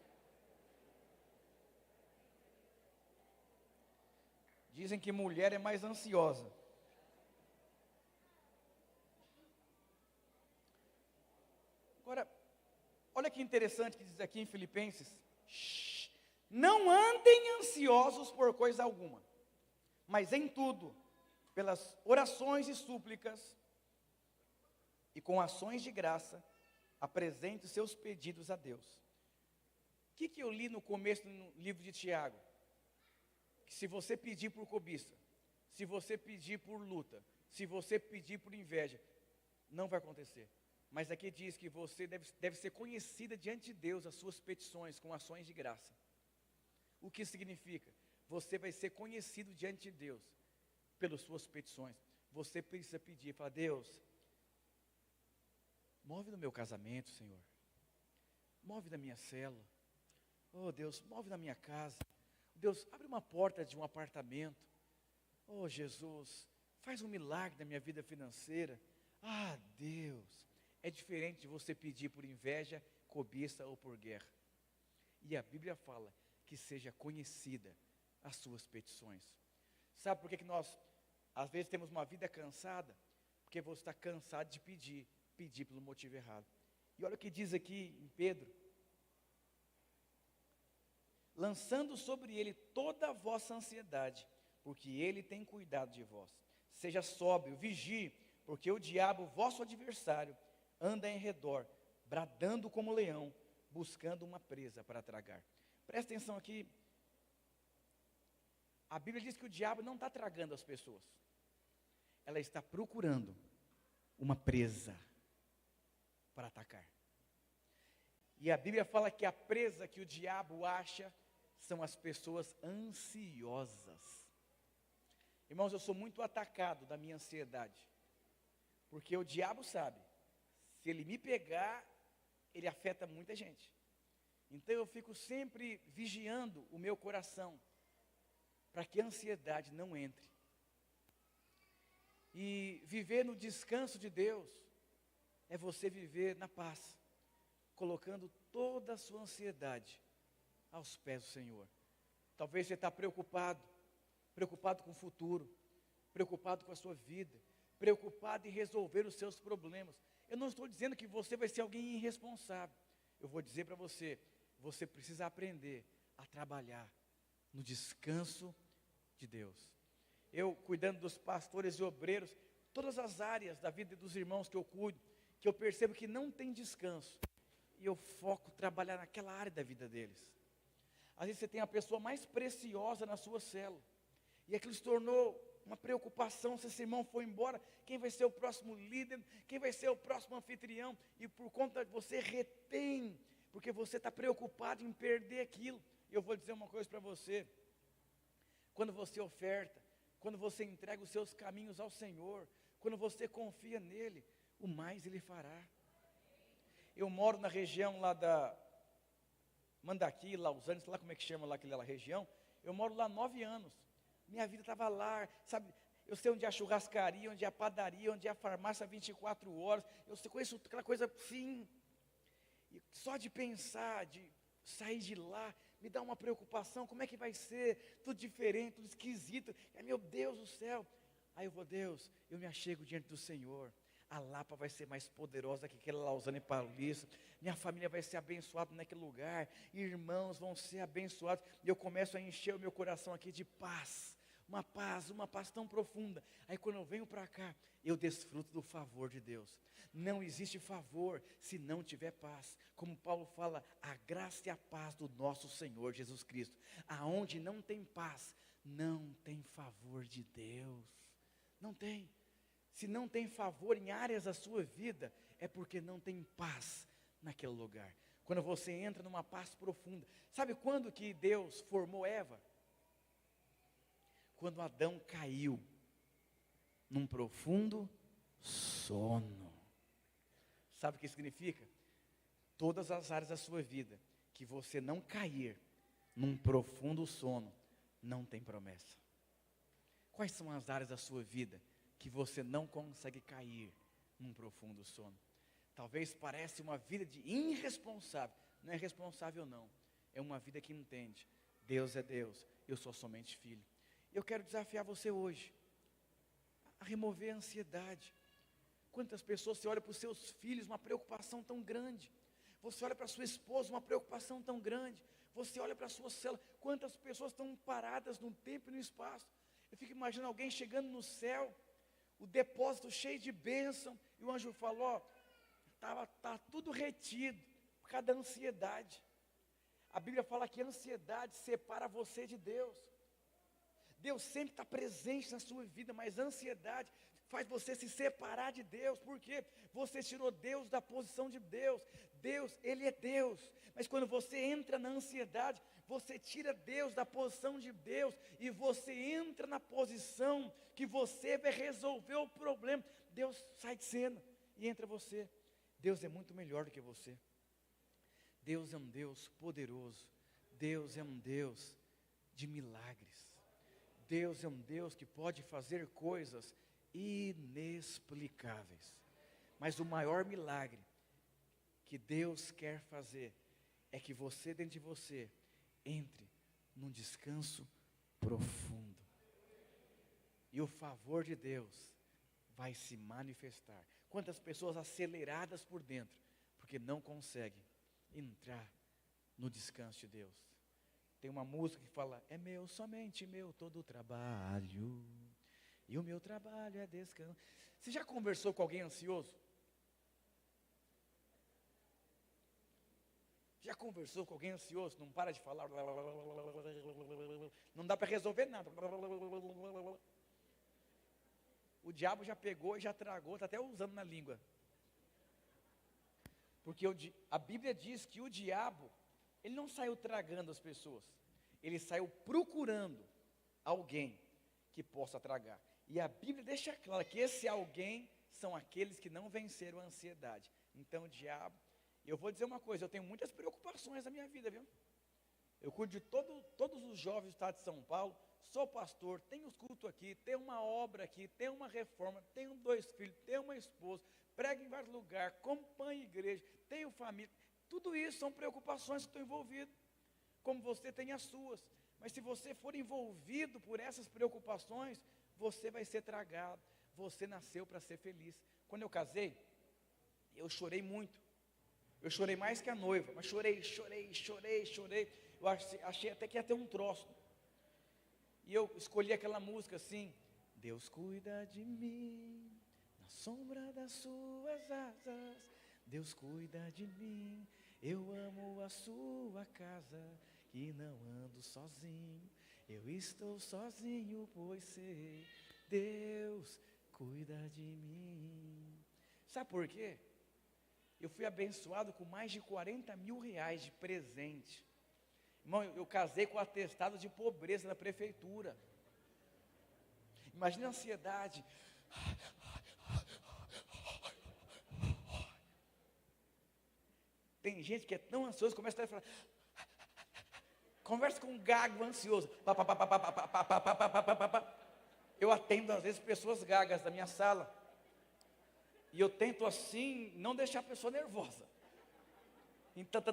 Dizem que mulher é mais ansiosa. Agora, olha que interessante que diz aqui em Filipenses: não andem ansiosos por coisa alguma, mas em tudo, pelas orações e súplicas, e com ações de graça, apresente os seus pedidos a Deus. O que eu li no começo do livro de Tiago? Que se você pedir por cobiça, se você pedir por luta, se você pedir por inveja, não vai acontecer. Mas aqui diz que você deve ser conhecida diante de Deus, as suas petições com ações de graça. O que significa? Você vai ser conhecido diante de Deus pelas suas petições. Você precisa pedir, falar: Deus, move no meu casamento, Senhor. Move na minha célula. Oh Deus, move na minha casa. Deus, abre uma porta de um apartamento. Oh Jesus, faz um milagre na minha vida financeira. Ah Deus, é diferente de você pedir por inveja, cobiça ou por guerra. E a Bíblia fala que seja conhecida as suas petições. Sabe por que nós, às vezes, temos uma vida cansada? Porque você está cansado de pedir pelo motivo errado. E olha o que diz aqui em Pedro: lançando sobre ele toda a vossa ansiedade, porque ele tem cuidado de vós. Seja sóbrio, vigie, porque o diabo, vosso adversário, anda em redor, bradando como leão, buscando uma presa para tragar. Presta atenção aqui. A Bíblia diz que o diabo não está tragando as pessoas. Ela está procurando uma presa para atacar. E a Bíblia fala que a presa que o diabo acha são as pessoas ansiosas. Irmãos, eu sou muito atacado da minha ansiedade, porque o diabo sabe, se ele me pegar, ele afeta muita gente. Então eu fico sempre vigiando o meu coração, para que a ansiedade não entre. E viver no descanso de Deus, é você viver na paz, colocando toda a sua ansiedade aos pés do Senhor. Talvez você está preocupado com o futuro, preocupado com a sua vida, preocupado em resolver os seus problemas. Eu não estou dizendo que você vai ser alguém irresponsável. Eu vou dizer para você, você precisa aprender a trabalhar no descanso de Deus. Eu, cuidando dos pastores e obreiros, todas as áreas da vida dos irmãos que eu cuido, que eu percebo que não tem descanso, e eu foco trabalhar naquela área da vida deles. Às vezes você tem a pessoa mais preciosa na sua célula, e aquilo se tornou uma preocupação, se esse irmão for embora, quem vai ser o próximo líder, quem vai ser o próximo anfitrião, e por conta de você retém, porque você está preocupado em perder aquilo. E eu vou dizer uma coisa para você, quando você oferta, quando você entrega os seus caminhos ao Senhor, quando você confia nele, o mais ele fará. Eu moro na região lá da Mandaqui, Lausanne, sei lá como é que chama lá aquela região. Eu moro lá há 9 anos. Minha vida estava lá, sabe? Eu sei onde é a churrascaria, onde é a padaria, onde é a farmácia 24 horas. Eu conheço aquela coisa assim. E só de pensar, de sair de lá, me dá uma preocupação. Como é que vai ser? Tudo diferente, tudo esquisito. Meu Deus do céu. Aí eu vou, Deus, eu me achego diante do Senhor. A Lapa vai ser mais poderosa que aquela Lausanne Paulista. Minha família vai ser abençoada naquele lugar. Irmãos vão ser abençoados. E eu começo a encher o meu coração aqui de paz. Uma paz tão profunda. Aí quando eu venho para cá, eu desfruto do favor de Deus. Não existe favor se não tiver paz. Como Paulo fala, a graça e a paz do nosso Senhor Jesus Cristo. Aonde não tem paz, não tem favor de Deus. Não tem. Se não tem favor em áreas da sua vida, é porque não tem paz naquele lugar. Quando você entra numa paz profunda. Sabe quando que Deus formou Eva? Quando Adão caiu num profundo sono. Sabe o que significa? Todas as áreas da sua vida, que você não cair num profundo sono, não tem promessa. Quais são as áreas da sua vida que você não consegue cair num profundo sono? Talvez pareça uma vida de irresponsável. Não é responsável não. É uma vida que entende. Deus é Deus, eu sou somente filho. Eu quero desafiar você hoje a remover a ansiedade. Quantas pessoas você olha para os seus filhos, uma preocupação tão grande. Você olha para a sua esposa, uma preocupação tão grande. Você olha para a sua célula, quantas pessoas estão paradas no tempo e no espaço. Eu fico imaginando alguém chegando no céu, o depósito cheio de bênção, e o anjo falou, está tudo retido, por causa da ansiedade. A Bíblia fala que a ansiedade separa você de Deus. Deus sempre está presente na sua vida, mas a ansiedade faz você se separar de Deus. Por quê? Você tirou Deus da posição de Deus. Deus, Ele é Deus. Mas quando você entra na ansiedade, você tira Deus da posição de Deus e você entra na posição que você vai resolver o problema. Deus sai de cena e entra você. Deus é muito melhor do que você. Deus é um Deus poderoso. Deus é um Deus de milagres. Deus é um Deus que pode fazer coisas inexplicáveis. Mas o maior milagre que Deus quer fazer é que você, dentro de você, entre num descanso profundo. E o favor de Deus vai se manifestar. Quantas pessoas aceleradas por dentro, porque não conseguem entrar no descanso de Deus. Tem uma música que fala, é meu, somente meu, todo o trabalho, e o meu trabalho é descanso. Você já conversou com alguém ansioso? Já conversou com alguém ansioso? Não para de falar, não dá para resolver nada. O diabo já pegou e já tragou, está até usando na língua. Porque a Bíblia diz que o diabo, ele não saiu tragando as pessoas, ele saiu procurando alguém que possa tragar. E a Bíblia deixa claro que esse alguém são aqueles que não venceram a ansiedade. Então o diabo, eu vou dizer uma coisa, eu tenho muitas preocupações na minha vida, viu? Eu cuido de todos os jovens do estado de São Paulo, sou pastor, tenho os cultos aqui, tenho uma obra aqui, tenho uma reforma, tenho 2 filhos, tenho uma esposa, prego em vários lugares, acompanho igreja, tenho família. Tudo isso são preocupações que estou envolvido, como você tem as suas. Mas se você for envolvido por essas preocupações, você vai ser tragado. Você nasceu para ser feliz. Quando eu casei, eu chorei muito. Eu chorei mais que a noiva, mas chorei. Eu achei até que ia ter um troço. E eu escolhi aquela música assim: Deus cuida de mim, na sombra das suas asas. Deus cuida de mim, eu amo a sua casa, que não ando sozinho, eu estou sozinho, pois sei, Deus cuida de mim. Sabe por quê? Eu fui abençoado com mais de 40 mil reais de presente. Irmão, eu casei com atestado de pobreza da prefeitura. Imagina a ansiedade. Tem gente que é tão ansioso, começa a falar. Conversa com um gago ansioso. Eu atendo às vezes pessoas gagas da minha sala. E eu tento assim, não deixar a pessoa nervosa. Então,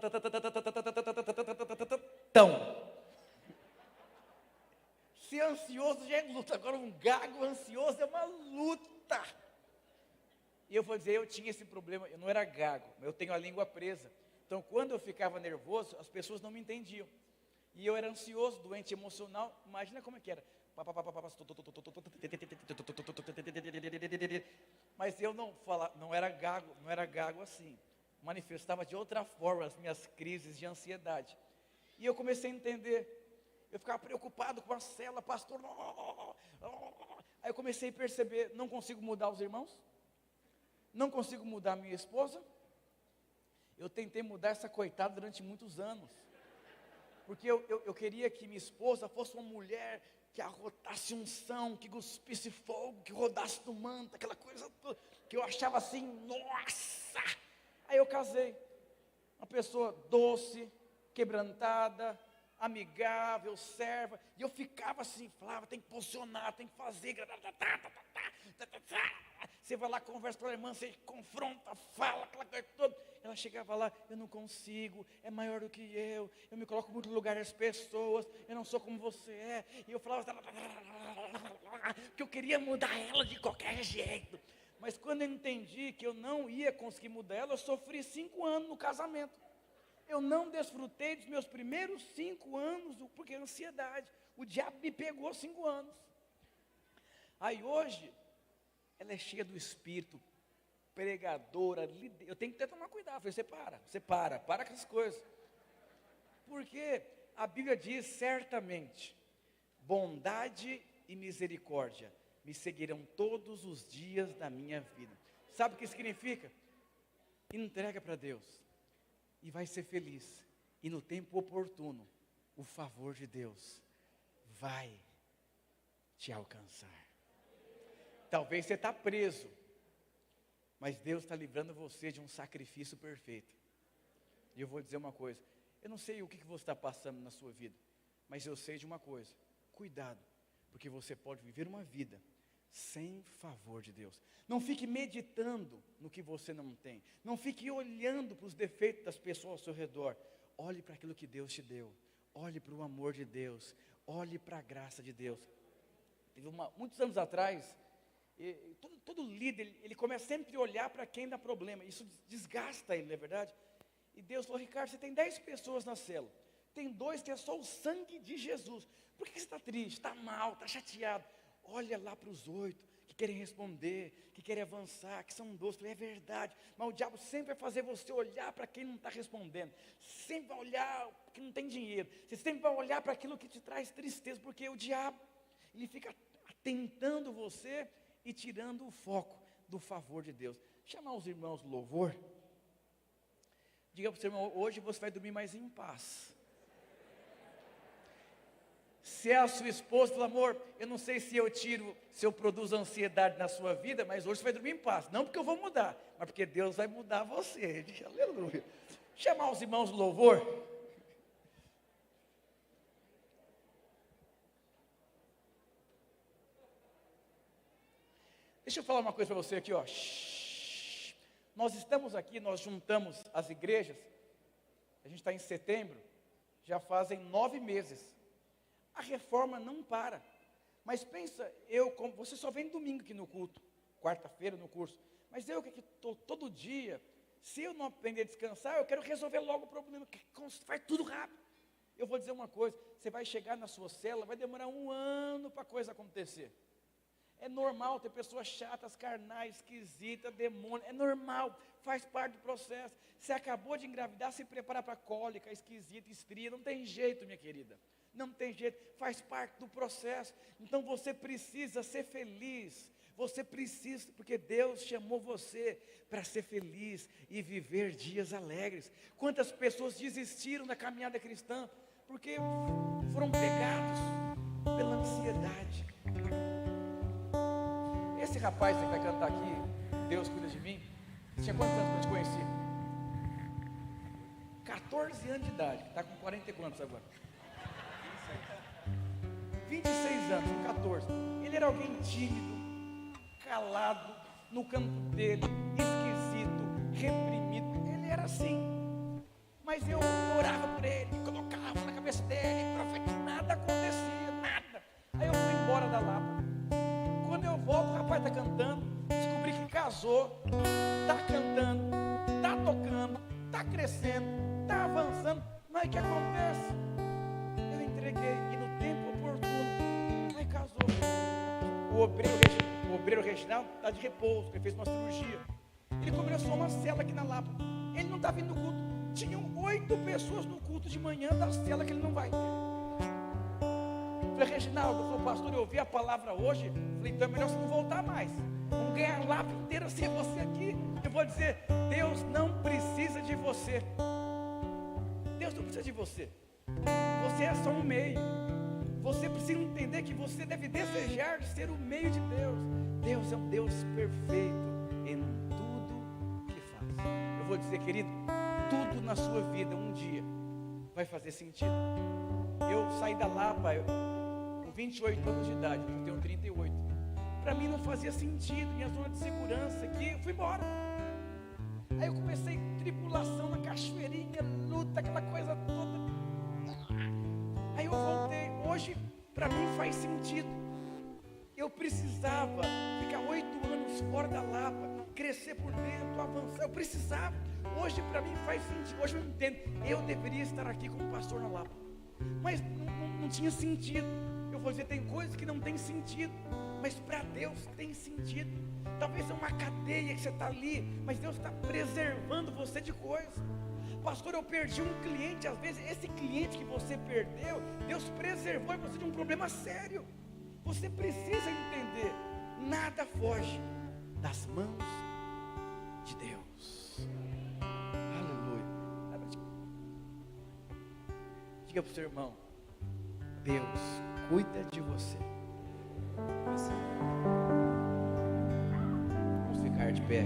ser ansioso já é luta, agora um gago ansioso é uma luta. E eu vou dizer, eu tinha esse problema, eu não era gago, eu tenho a língua presa. Então, quando eu ficava nervoso, as pessoas não me entendiam. E eu era ansioso, doente emocional, imagina como é que era. Mas eu não era gago assim. Manifestava de outra forma as minhas crises de ansiedade. E eu comecei a entender. Eu ficava preocupado com a cela, pastor. Aí eu comecei a perceber, não consigo mudar os irmãos. Não consigo mudar minha esposa. Eu tentei mudar essa coitada durante muitos anos. Porque eu queria que minha esposa fosse uma mulher que arrotasse unção, que cuspisse fogo, que rodasse no manto, aquela coisa toda, que eu achava assim, nossa! Aí eu casei, uma pessoa doce, quebrantada, amigável, serva, e eu ficava assim, falava, tem que posicionar, tem que fazer, você vai lá, conversa com a irmã, você confronta, fala, aquela coisa toda. Ela chegava lá, eu não consigo, é maior do que eu me coloco muito no lugar das pessoas, eu não sou como você é. E eu falava, que eu queria mudar ela de qualquer jeito. Mas quando eu entendi que eu não ia conseguir mudar ela, eu sofri 5 anos no casamento. Eu não desfrutei dos meus primeiros 5 anos, porque ansiedade. O diabo me pegou 5 anos. Aí hoje, ela é cheia do Espírito, pregadora, eu tenho que até tomar cuidado. Eu falei, você para com essas coisas. Porque a Bíblia diz certamente, bondade e misericórdia me seguirão todos os dias da minha vida. Sabe o que significa? Entrega para Deus e vai ser feliz. E no tempo oportuno, o favor de Deus vai te alcançar. Talvez você está preso, mas Deus está livrando você de um sacrifício perfeito. E eu vou dizer uma coisa, eu não sei o que você está passando na sua vida, mas eu sei de uma coisa, cuidado, porque você pode viver uma vida sem favor de Deus. Não fique meditando no que você não tem, não fique olhando para os defeitos das pessoas ao seu redor. Olhe para aquilo que Deus te deu, olhe para o amor de Deus, olhe para a graça de Deus. Muitos anos atrás, todo líder, ele começa sempre a olhar para quem dá problema. Isso desgasta ele, não é verdade? E Deus falou, Ricardo, você tem 10 pessoas na célula. Tem 2 que é só o sangue de Jesus. Por que você está triste, está mal, está chateado? Olha lá para os 8 que querem responder, que querem avançar, que são doces. É verdade, mas o diabo sempre vai fazer você olhar para quem não está respondendo. Sempre vai olhar que não tem dinheiro. Você sempre vai olhar para aquilo que te traz tristeza, porque o diabo, ele fica tentando você e tirando o foco do favor de Deus. Chamar os irmãos do louvor. Diga para o seu irmão, hoje você vai dormir mais em paz. Se é a sua esposa, fala, amor, eu não sei se eu produzo ansiedade na sua vida, mas hoje você vai dormir em paz. Não porque eu vou mudar, mas porque Deus vai mudar você. Aleluia. Chamar os irmãos do louvor. Deixa eu falar uma coisa para você aqui, ó. Nós estamos aqui, nós juntamos as igrejas. A gente está em setembro, já fazem 9 meses. A reforma não para. Mas pensa, você só vem domingo aqui no culto, quarta-feira no curso. Mas eu que estou todo dia, se eu não aprender a descansar, eu quero resolver logo o problema, faz tudo rápido. Eu vou dizer uma coisa, você vai chegar na sua célula, vai demorar 1 ano para a coisa acontecer. É normal ter pessoas chatas, carnais, esquisitas, demônios, é normal, faz parte do processo. Você acabou de engravidar, se prepara para cólica, esquisita, estria, não tem jeito, minha querida. Não tem jeito, faz parte do processo. Então você precisa ser feliz. Você precisa, porque Deus chamou você para ser feliz e viver dias alegres. Quantas pessoas desistiram da caminhada cristã porque foram pegados pela ansiedade. Esse rapaz que vai cantar aqui, Deus cuida de mim, tinha quantos anos que eu te conheci? 14 anos de idade, está com 40 e quantos agora? 26 anos, com 14. Ele era alguém tímido, calado, no canto dele, esquisito, reprimido. Ele era assim. Mas eu orava por ele, colocava na cabeça dele, profeta, nada acontecia, nada. Aí eu fui embora da Lapa. Quando eu volto, o rapaz está cantando, descobri que casou, está cantando, está tocando, está crescendo, está avançando. Mas o que acontece? Eu entreguei, e no tempo oportuno, aí casou. O obreiro Reginaldo está de repouso, ele fez uma cirurgia. Ele começou uma cela aqui na Lapa. Ele não está vindo no culto. Tinham 8 pessoas no culto de manhã da cela que ele não vai. Falei, Reginaldo, eu sou pastor, eu ouvi a palavra hoje. Falei, então é melhor você não voltar mais. Vamos ganhar a Lapa inteira sem você aqui. Eu vou dizer, Deus não precisa de você. Deus não precisa de você. Você é só um meio. Você precisa entender que você deve desejar ser o meio de Deus. Deus é um Deus perfeito em tudo que faz. Eu vou dizer, querido, tudo na sua vida um dia vai fazer sentido. Eu saí da Lapa com 28 anos de idade, eu tenho 38. Para mim não fazia sentido, minha zona de segurança aqui, eu fui embora. Aí eu comecei tripulação na cachoeirinha, luta, aquela coisa toda. Aí eu voltei. Hoje, para mim faz sentido. Eu precisava ficar 8 anos fora da Lapa, crescer por dentro, avançar. Eu precisava. Hoje, para mim faz sentido. Hoje eu entendo. Eu deveria estar aqui como pastor na Lapa. Mas não tinha sentido. Eu vou dizer, tem coisas que não tem sentido. Mas para Deus tem sentido. Talvez é uma cadeia que você está ali, mas Deus está preservando você de coisas. Pastor, eu perdi um cliente. Às vezes esse cliente que você perdeu, Deus preservou você de um problema sério. Você precisa entender, nada foge das mãos de Deus. Aleluia. Diga para o seu irmão, Deus cuida de você. Vamos ficar de pé.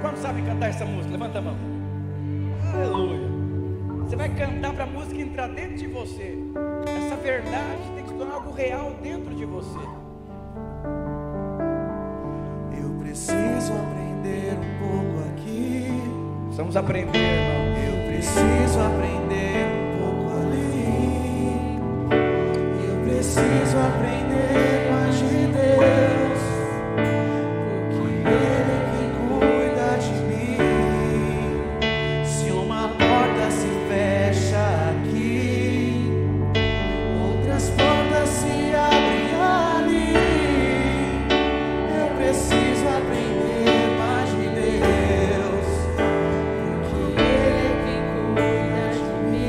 Quantos sabem cantar essa música? Levanta a mão. Aleluia. Você vai cantar para a música entrar dentro de você. Essa verdade tem que se tornar algo real dentro de você. Eu preciso aprender um pouco aqui. Precisamos aprender, irmão. Eu preciso aprender um pouco ali. Eu preciso aprender mais de Deus. Me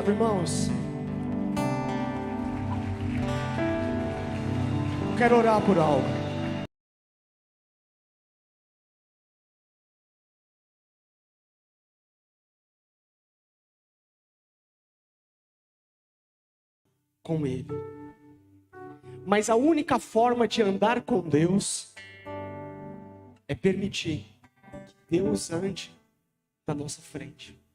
corpo, irmãos. Eu quero orar por algo. Com Ele. Mas a única forma de andar com Deus é permitir que Deus ande na nossa frente.